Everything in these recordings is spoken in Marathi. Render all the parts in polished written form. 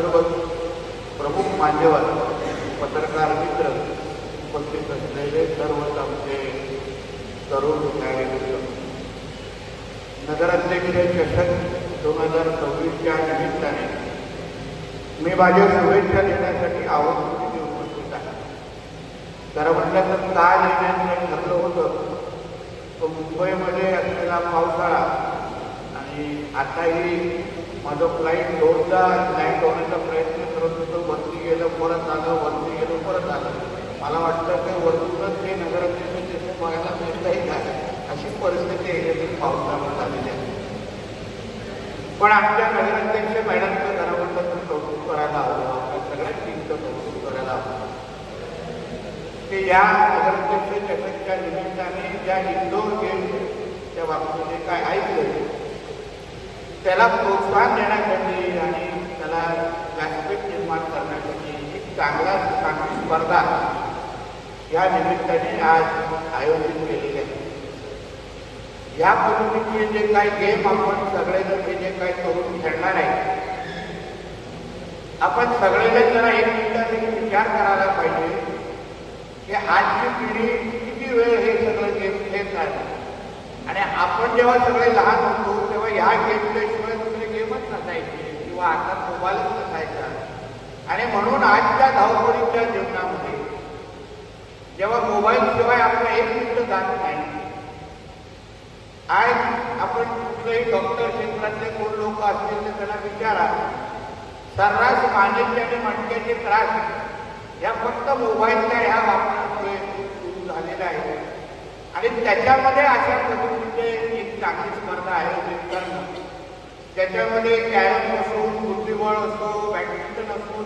सर्व प्रमुख मान्यवर पत्रकार मित्र उपस्थित असलेले सर्वच आमचे तरुण न्यायाधीश नगराध्यक्ष चषक 2026च्या निमित्ताने मी माझ्या शुभेच्छा देण्यासाठी आवर्जून उपस्थित आहे. खरं म्हटलं तर काल येण्याचं ठरलं होतं, तो मुंबईमध्ये असलेला पावसाळा आणि आताही माझं फ्लाईट दोनदा लँड होण्याचा प्रयत्न करत होतो. वरती गेलं, परत आलं, वरती गेलं, परत आलं. मला वाटतं की वरतूनच हे नगराध्यक्ष बघायला मिळतही झालं, अशी परिस्थिती येण्याची पावसाळ्यात झालेली आहे. पण आमच्या नगराध्यक्ष मॅडमचं खरं म्हटलं तर कौतुक करायला हवं, आपल्या सगळ्या टीमचं कौतुक करायला हवं की या नगराध्यक्ष चषकच्या निमित्ताने ज्या इंडोर गेमच्या बाबतीत जे काय ऐकलं त्याला प्रोत्साहन देण्यासाठी आणि त्याला व्यासपीठ निर्माण करण्यासाठी एक चांगली स्पर्धा या निमित्ताने आज आयोजित केलेली आहे. या पद्धतीचे जे काही गेम आपण सगळेजण हे जे काही करून खेळणार आहे, आपण सगळेजण जरा एक मिनिटात विचार करायला पाहिजे की आजची पिढी किती वेळ हे सगळं गेम खेळत आहे. आणि आपण जेव्हा सगळे लहान होतो तेव्हा ह्या गेमच्याशिवाय दुसरे गेमच नसायचे किंवा आता मोबाईलच नसायचा. आणि म्हणून आजच्या धावपळीच्या जीवनामध्ये जेव्हा मोबाईल शिवाय आपलं एक मिनिट जात नाही, आज आपण कुठलेही डॉक्टर क्षेत्रातले कोण लोक असतील तर त्यांना विचारा, सर्रास मानेचे आणि मणक्याचे त्रास या फक्त मोबाईलच्या ह्या वापरामुळे सुरू झालेला आहे. आणि त्याच्यामध्ये अशा पद्धतीचे एक चांगली स्पर्धा आयोजित करणं, ज्याच्यामध्ये कॅरम असो, बुद्धिबळ असो, बॅडमिंटन असो,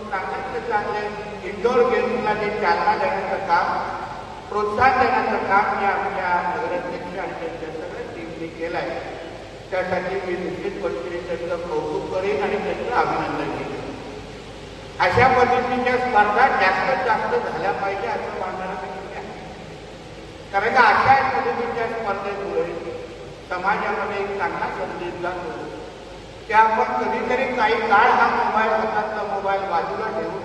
चांगले इंडोर गेम्सला जे चालना देण्याचं काम, प्रोत्साहन देण्याचं काम या आमच्या नगराध्यक्ष आणि त्यांच्या सगळ्या टीमने केलं आहे. त्यासाठी मी निश्चितपणे त्यांचं कौतुक करेन आणि त्यांचं अभिनंदन केलं. अशा पद्धतीच्या स्पर्धा जास्तीत जास्त झाल्या पाहिजे असं मानणारा व्यक्ती आहे. कारण का अशा पद्धतीच्या स्पर्धेमुळे समाजामध्ये एक चांगला संदेश जातो की आपण कधीतरी काही काळ हा मोबाईल हातातला मोबाईल बाजूला ठेवून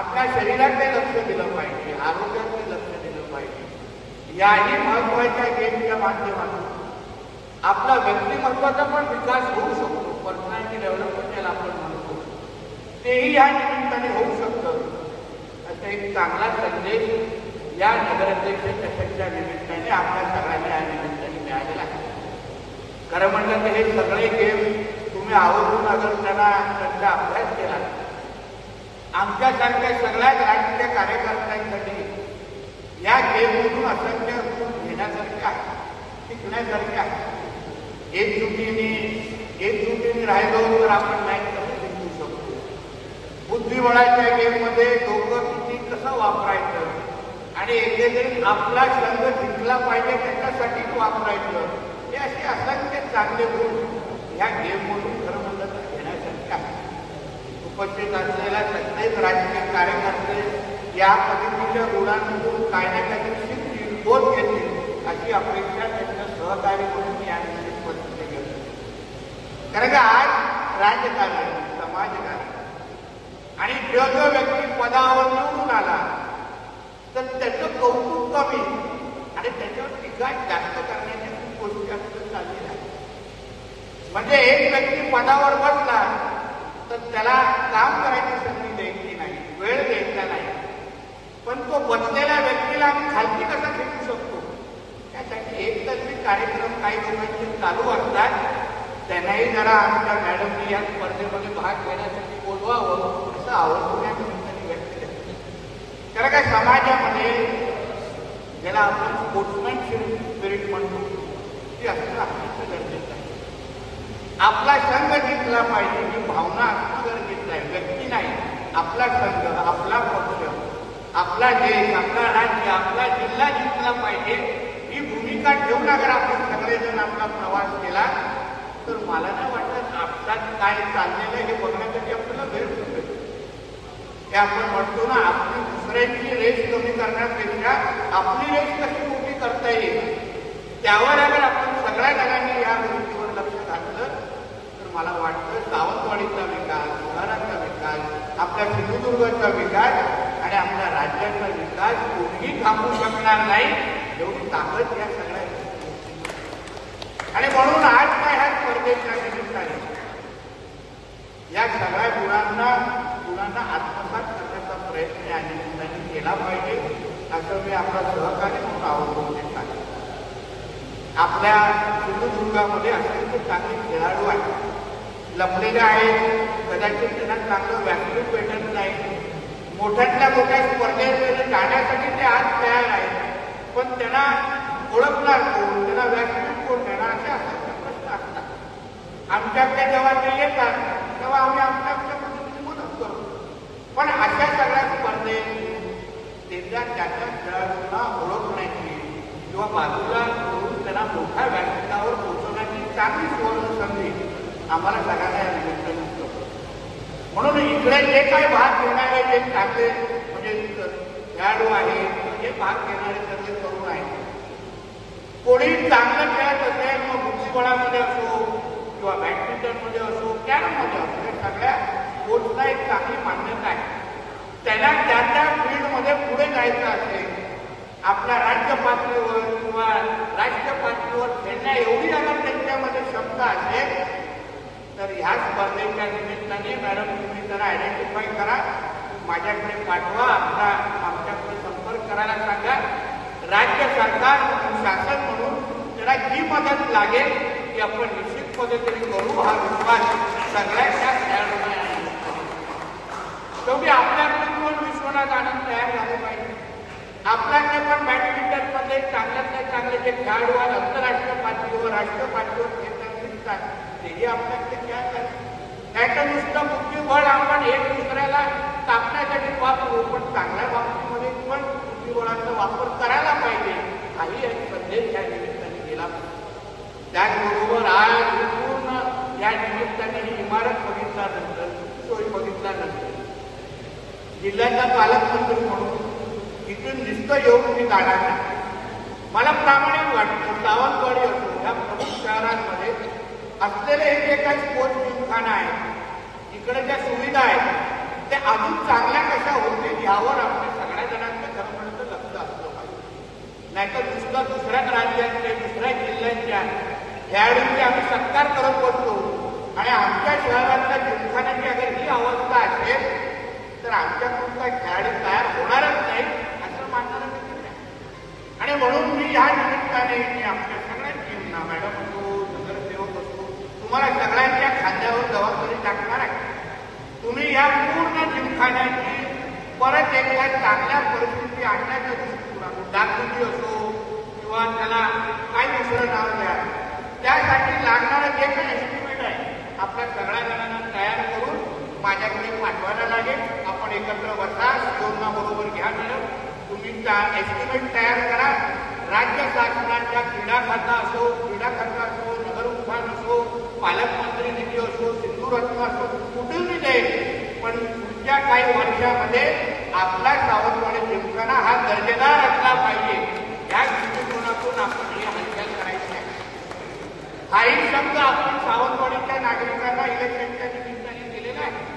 आपल्या शरीराकडे लक्ष दिलं पाहिजे, आरोग्याकडे लक्ष दिलं पाहिजे. याही महत्वाच्या गेमच्या माध्यमातून आपला व्यक्तिमत्वाचा पण विकास होऊ शकतो. पर्सनॅलिटी डेव्हलपमेंट ज्याला आपण म्हणतो तेही या निमित्ताने होऊ शकतं. असा एक चांगला संदेश या नगराध्यक्ष चषकच्या निमित्ताने आपल्या सगळ्यांना या निमित्ताने मिळालेला आहे. खरं म्हटलं तर हे सगळे गेम तुम्ही आवर्जून अगर त्यांचा अभ्यास केला, आमच्यासारख्या सगळ्याच राजकीय कार्यकर्त्यांसाठी या गेममधून असंख्य गुण घेण्यासारखे आहे, शिकण्यासारखे आहे. एकजुटीने राहिलो तर आपण मॅच कसं जिंकू शकतो. बुद्धिबळाच्या गेममध्ये डोकं किती कसं वापरायचं आणि एकेतरी आपला संघ जिंकला पाहिजे त्याच्यासाठीच वापरायचं, हे असे असंख्य चांगले गुण ह्या गेममधून खरं म्हणलं तर घेण्यासारखे आहे. उपस्थित असलेल्या सगळेच राजकीय कार्यकर्ते या पद्धतीच्या गुणांमधून काय ना काहीतरी शिकतील, बोध घेतील अशी अपेक्षा त्यांच्या सहकारी म्हणून या परिस्थिती घेतो. कारण का आज राजकारण, समाजकारण आणि जो व्यक्ती पदावर निवडून आला तर त्याचं कौतुक कमी आणि त्याच्यावर टीका जास्त करण्याच्या गोष्टी असं चाललेल्या आहेत. म्हणजे एक व्यक्ती पदावर बसला तर त्याला काम करायची संधी द्यायची नाही, वेळ द्यायचा नाही. पण तो बसलेल्या व्यक्तीला आम्ही खालती कसा फेकू शकतो, त्यासाठी एकतर्फी कार्यक्रम काही लोकांचे चालू असतात. त्यांनाही जरा आमच्या मॅडमने या स्पर्धेमध्ये भाग घेण्यासाठी बोलवावं असं आवर्जून या निमित्ताने व्यक्त केलं. कारण काय समाजामध्ये ज्याला आपण स्पोर्ट्समॅनशिप स्पिरिट म्हणतो ती असणं अत्यंत गरजेचं आहे. आपला संघ जिंकला पाहिजे ही भावना असणं गरजेचं आहे. व्यक्ती नाही, आपला संघ, आपला पक्ष, आपला देश, आपला राज्य, आपला जिल्हा जिंकला पाहिजे ही भूमिका ठेवून अगर आपण सगळेजण आपला प्रवास केला तर मला नाही वाटत आपल्यात काय चाललेलं हे बघण्यासाठी आपल्याला वेळ मिळतो. हे आपण म्हणतो ना, आपली दुसऱ्यांची रेस कमी करण्यापेक्षा आपली रेस कशी मोठी करता येईल त्यावर अगर आपण सगळ्या जणांनी या गोष्टीवर लक्ष घातलं तर मला वाटतं सावंतवाडीचा विकास, शहराचा विकास, आपल्या सिंधुदुर्गाचा विकास आणि आपल्या राज्याचा विकास कोणीही थांबवू शकणार नाही, एवढी ताकद या सगळ्या. आणि म्हणून आज काय ह्या स्पर्धेच्या निमित्ताने या सगळ्या गुणांना आत्मसात करण्याचा प्रयत्न या निमित्ताने केला पाहिजे, असं मी आपला सहकारी म्हणून आवाहन देत आहे. आपल्या सिंधुदुर्गामध्ये अत्यंत चांगले खेळाडू आहेत, लपलेले आहेत. कदाचित त्यांना चांगलं व्यासपीठ भेटत नाही, मोठ्यातल्या मोठ्या स्पर्धेमध्ये जाण्यासाठी ते आज तयार आहेत, पण त्यांना ओळखणार कोण, त्यांना व्यासपीठ कोण देणार, असे असंख्य प्रश्न असतात. आमच्याकडे जेव्हा ते येतात तेव्हा आम्ही आमच्या पद्धतीने मदत करतो. पण अशा सगळ्या स्पर्धेत त्याच्या खेळाडूंना ओळखण्याची किंवा बाजूला करून त्यांना मोठ्या व्यासपीठावर पोहोचवण्याची चांगली सुवर्ण संधी आम्हाला सगळ्यांना या निमित्ताने होतो. म्हणून इकडे जे काही भाग घेणारे जे चांगले म्हणजे खेळाडू आहेत, जे भाग घेणारे सगळे तरुण आहेत, कोणी चांगलं खेळत असेल, मग बुद्धिबळामध्ये असो किंवा बॅडमिंटनमध्ये असो, कॅरममध्ये असो, या सगळ्या स्पोर्ट्सला एक चांगली मान्यता आहे. त्यांना त्या त्या फील्डमध्ये पुढे जायचं असेल, आपल्या राज्य पातळीवर किंवा राष्ट्रीय पातळीवर खेळण्या एवढी अगर त्यांच्यामध्ये क्षमता असेल तर ह्या स्पर्धेच्या निमित्ताने मॅडम तुम्ही त्यांना आयडेंटिफाय करा, माझ्याकडे पाठवा, आमच्याकडे संपर्क करायला सांगा. राज्य सरकार शासन म्हणून त्याला जी मदत लागेल ती आपण निश्चित पद्धतीने करू, हा विश्वास सगळ्यांच्या खेळाडूंना आहे. शेवटी आपल्याकडे पण विश्वनाथ आनंद तयार झाले पाहिजे. आपल्याकडे पण बॅडमिंटनमध्ये चांगल्यातल्या चांगले जे खेळाडू आहेत, आंतरराष्ट्रीय पातळीवर राष्ट्रीय पातळीवर खेळताना दिसतात, तेही आपल्याकडे खेळतात. त्याचं नुसतं बुद्धिबळ आपण एक दुसऱ्याला टाकण्यासाठी वापरू, पण चांगल्या बाबतीमध्ये पण बुद्धिबळाचा वापर करायला पाहिजे, काही संदेश या निमित्ताने दिला पाहिजे. त्याचबरोबर आज पूर्ण या निमित्ताने ही इमारत बघितल्यानंतर, सोयी बघितल्यानंतर जिल्ह्याचा पालकमंत्री म्हणून इथून नुसतं येऊन मी जाणार नाही. मला प्रामाणिक वाटतं सावंतवाडी असो या प्रमुख शहरांमध्ये असलेले हे जे काही स्पोर्ट्स जिमखाना आहे, इकडे ज्या सुविधा आहेत, ते अजून चांगल्या कशा होतील यावर आपल्या सगळ्या जणांचं खरं लक्ष असलं पाहिजे. नाहीतर नुसतं दुसऱ्याच राज्यातले दुसऱ्या जिल्ह्यांच्या खेळाडूंचे आम्ही सत्कार करत बसतो आणि आमच्या शहरातल्या जिमखान्याची अगर ही अवस्था असेल तर आमच्याकडून काही खेळाडू तयार होणारच नाही असं मानणारं देखील नाही. आणि म्हणून मी ह्या निमित्ताने आमच्या सगळ्या टीमना, मॅडम असो, नगरसेवक असो, तुम्हाला सगळ्यांच्या खांद्यावर जबाबदारी टाकणार आहे. तुम्ही या पूर्ण जिमखान्याची परत एकदा चांगल्या परिस्थिती आणण्याच्या दृष्टिकोनातून डागडुजी असो किंवा त्याला काही दुसरं नाव द्या, त्यासाठी लागणारं जे काही एस्टिमेट आहे आपल्या सगळ्या जणांना तयार करून माझ्याकडे पाठवायला लागेल. आपण एकत्र बसा, योजना बरोबर घ्या. मॅडम तुम्ही एस्टिमेट तयार करा. राज्य शासनाच्या क्रीडा खाता असो, नगर उद्यान असो, पालकमंत्री निधी असो, सिंधुरत्न असो, कुठूनही जाईल, पण पुढच्या काही वर्षामध्ये आपला सावंतवाडी जिमखाना हा दर्जेदार असला पाहिजे, या दृष्टिकोनातून आपण ही हालचाल करायची आहे. काही शब्द आपण सावंतवाडीच्या नागरिकांना इलेक्शनच्या निमित्ताने दिलेला आहे.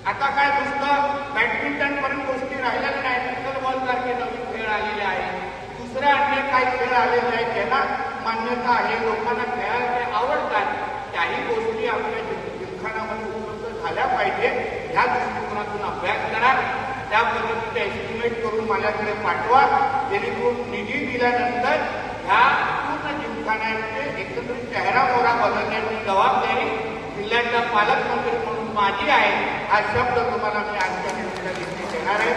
आता काय नुसतं बॅडमिंटन पर्यंत गोष्टी राहिलेल्या नाही, पिकलबॉल सारखे नवीन खेळ आलेले आहेत, दुसऱ्या अन्य काही खेळ आलेले आहेत ज्यांना मान्यता आहे, लोकांना खेळायला आवडतात, त्याही गोष्टी आपल्या जिमखान्यामध्ये उपलब्ध झाल्या पाहिजे. ह्या दृष्टिकोनातून अभ्यास करा, त्या पद्धतीचे एस्टिमेट करून माझ्याकडे पाठवा, जेणेकरून निधी दिल्यानंतर ह्या पूर्ण जिमखान्याचे एकत्रित चेहरामोहरा बदलण्याची जबाबदारी जिल्ह्याचा पालकमंत्री म्हणून माझी आहे. हा शब्द तुम्हाला मी आजच्या निमित्ताने देणार आहे.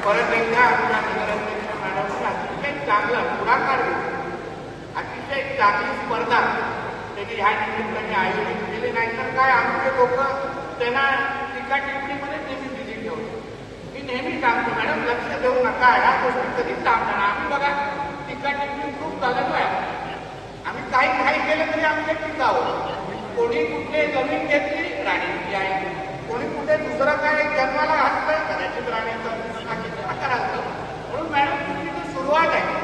परत एकदा आमच्या नगराध्यक्ष मॅडमने अतिशय चांगला पुढाकार घेऊन अतिशय चांगली स्पर्धा त्यांनी ह्या निमित्ताने आयोजित केली. नाहीतर काय आमचे लोक त्यांना टीका टिप्पणीमध्ये नेहमी दिली ठेवतो. मी नेहमी सांगतो मॅडम लक्ष देऊ नका, ह्या गोष्टी कधीच सांगणार. आम्ही बघा टीका टिप्पणी खूप झालेलो आहे, आम्ही काही केलं तरी आमच्या टीकावर. कोणी कुठे जमीन घेतली राणीची आहे, कोणी कुठे दुसरं काय जन्माला घातलं कदाचित राणीचं करायचं. म्हणून मॅडम तुमची सुरुवात आहे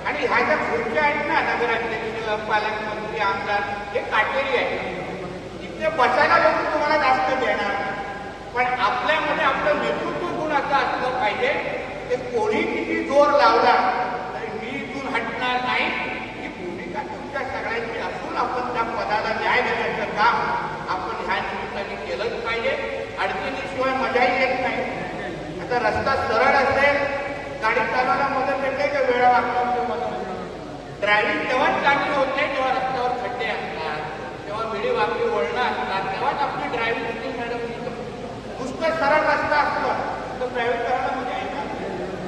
आणि ह्या ज्या पुढच्या आहेत ना नगराध्यक्ष, पालकमंत्री, आमदार, हे काटेरी आहे. तिथे बसायला लोक तुम्हाला जास्त देणार, पण आपल्यामध्ये आपलं म्हणून असं असलं पाहिजे की कोणी किती जोर लावला तरी मी इथून हटणार नाही. ही भूमिका तुमच्या सगळ्यांची असून आपण त्या पदाला न्याय देण्याचं काम आपण ह्या निमित्ताने केलंच पाहिजे. अडचणीशिवाय मजाही येत नाही. आता रस्ता सरळ असेल, गाडी चालवायला मदत येते का वेळा वागण्याची मदत? ड्रायव्हिंग तेव्हाच चांगली होते जेव्हा रस्त्यावर खड्डे असतात, तेव्हा वेळी वाकडी वळणं असतात, तेव्हाच आपली ड्रायव्हिंग स्किल मॅडम होतं. नुसतं सरळ रस्ता असतं तर ड्रायव्हिंग करायला मजा येणार.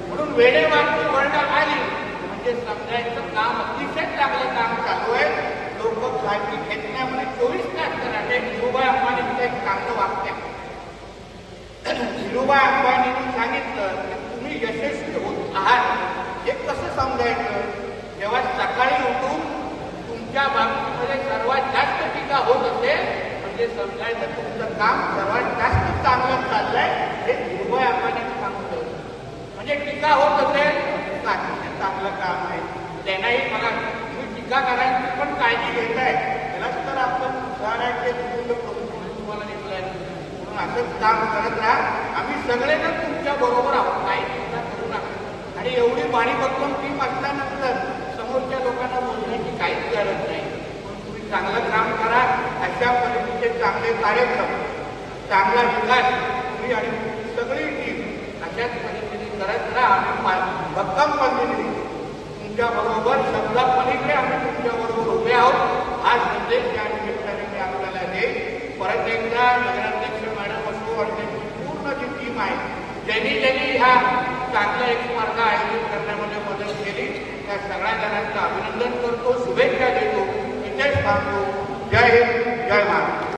म्हणून वेळे वाकडी वळणं आली म्हणजे समजायचं काम अतिशय चांगलं काम चालू आहे. लोक खाजगी खेचण्यामध्ये 24 तास करायचे. धीरूभाई अंबानीचं एक चांगलं वाक्य. धीरूभाई अंबानींनी सांगितलं की तुम्ही यशस्वी होत आहात हे कसं समजायचं? जेव्हा सकाळी उठून तुमच्या बाबतीमध्ये सर्वात जास्त टीका होत असेल म्हणजे समजायचं तुमचं काम सर्वात जास्त चांगलं चाललंय हे धीरूभाई अंबानींनी सांगितलं. म्हणजे टीका होत असेल तर अतिशय चांगलं काम आहे. त्यांनाही बघा तुम्ही टीका करायची पण काळजी घेत आहे, त्यालाच तर आपण सुधारायचे प्रमुख म्हणून तुम्हाला नेमलंय. म्हणून असंच काम करत राहा. आम्ही सगळेजण तुमच्या बरोबर आहोत, काही चिंता करू नका. आणि एवढी बाणी बदलून टीम असल्यानंतर समोरच्या लोकांना बोलण्याची काहीच गरज नाही. म्हणून तुम्ही चांगलं काम करा. अशा पद्धतीचे चांगले कार्यक्रम, चांगला विकास तुम्ही आणि तुमची सगळी टीम अशाच पद्धतीने करत राहा. आम्ही भक्कम पद्धतीने तुमच्या बरोबर शब्दा पलीकडे आम्ही तुमच्या बरोबर उभे आहोत. हा संदेश या निमित्ताने मी आपल्याला देईन. परत एकदा नगराध्यक्ष मॅडम असो आणि त्यांची पूर्ण जी टीम आहे, ज्यांनी ह्या चांगल्या एक स्पर्धा आयोजित करण्यामध्ये मदत केली त्या सगळ्या जणांचं अभिनंदन करतो, शुभेच्छा देतो. इथेच थांबतो. जय हिंद, जय महाराष्ट्र.